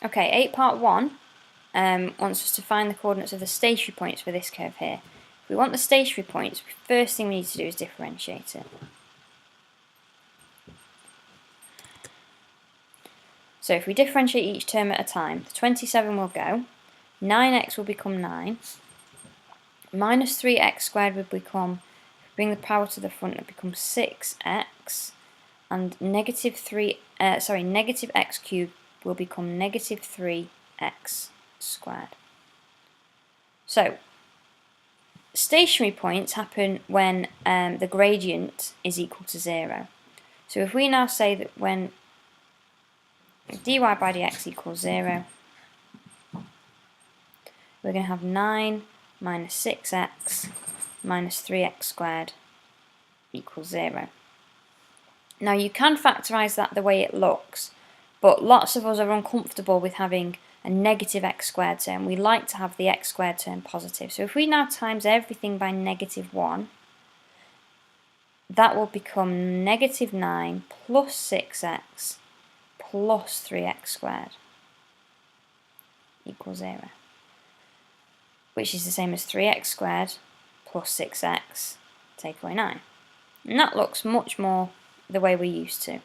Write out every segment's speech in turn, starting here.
Okay, 8 part 1 wants us to find the coordinates of the stationary points for this curve here. If we want the stationary points, the first thing we need to do is differentiate it. So if we differentiate each term at a time, the 27 will go, 9x will become 9, minus 3x squared will become, bring the power to the front, it becomes 6x, and negative x cubed will become negative 3x squared. So, stationary points happen when the gradient is equal to 0. So if we now say that when dy by dx equals 0, we're going to have 9 minus 6x minus 3x squared equals 0. Now you can factorise that the way it looks, but lots of us are uncomfortable with having a negative x squared term. We like to have the x squared term positive. So if we now times everything by negative 1, that will become negative 9 plus 6x plus 3x squared equals 0, which is the same as 3x squared plus 6x take away 9. And that looks much more the way we're used to.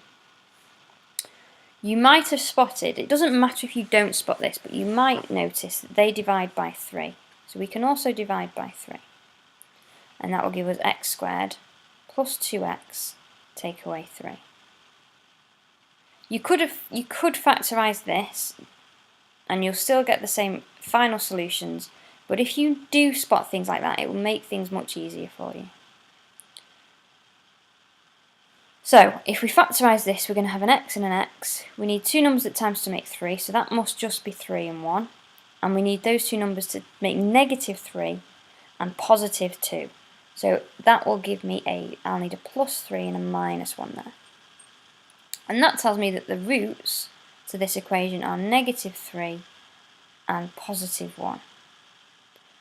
You might have spotted, it doesn't matter if you don't spot this, but you might notice that they divide by 3. So we can also divide by 3. And that will give us x squared plus 2x take away 3. You could factorise this and you'll still get the same final solutions, but if you do spot things like that, it will make things much easier for you. So, if we factorise this, we're going to have an x and an x. We need two numbers at times to make 3, so that must just be 3 and 1. And we need those two numbers to make negative 3 and positive 2. So that will give me I'll need a plus 3 and a minus 1 there. And that tells me that the roots to this equation are negative 3 and positive 1.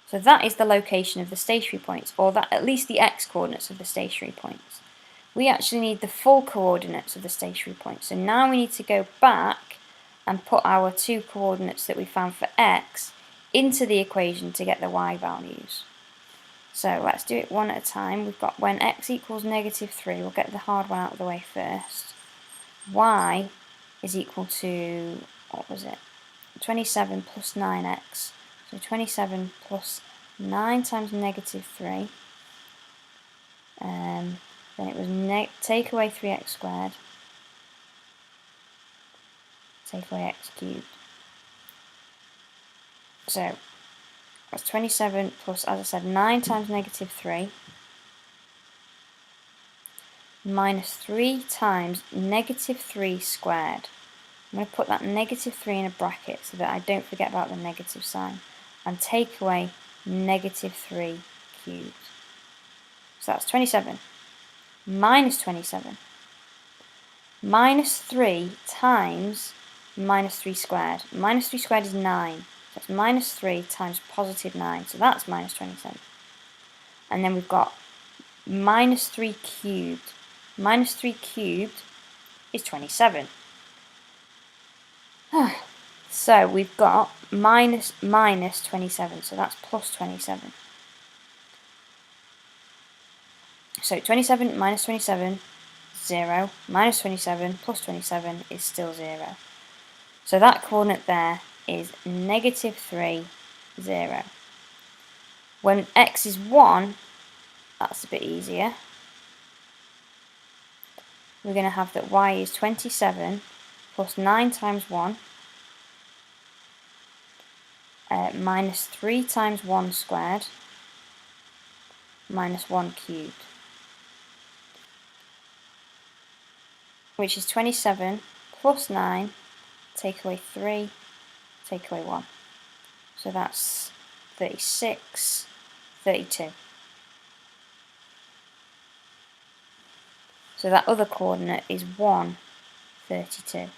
So that is the location of the stationary points, or that at least the x coordinates of the stationary points. We actually need the full coordinates of the stationary points. So now we need to go back and put our two coordinates that we found for x into the equation to get the y values. So let's do it one at a time. We've got when x equals negative 3, we'll get the hard one out of the way first. Y is equal to, what was it? 27 plus 9x. So 27 plus 9 times negative 3. Then it was take away 3x squared, take away x cubed. So that's 27 plus, as I said, 9 times negative 3 minus 3 times negative 3 squared. I'm going to put that negative 3 in a bracket so that I don't forget about the negative sign, and take away negative 3 cubed. So that's 27 minus 27 minus 3 times minus 3 squared. Minus 3 squared is 9. So that's minus 3 times positive 9. So that's minus 27. And then we've got minus 3 cubed. Minus 3 cubed is 27. So we've got minus 27. So that's plus 27. So 27 minus 27, 0. Minus 27 plus 27 is still 0. So that coordinate there is negative 3, 0. When x is 1, that's a bit easier. We're going to have that y is 27 plus 9 times 1 minus 3 times 1 squared minus 1 cubed, which is 27 plus 9, take away 3, take away 1. So that's 36, 32. So that other coordinate is 1, 32.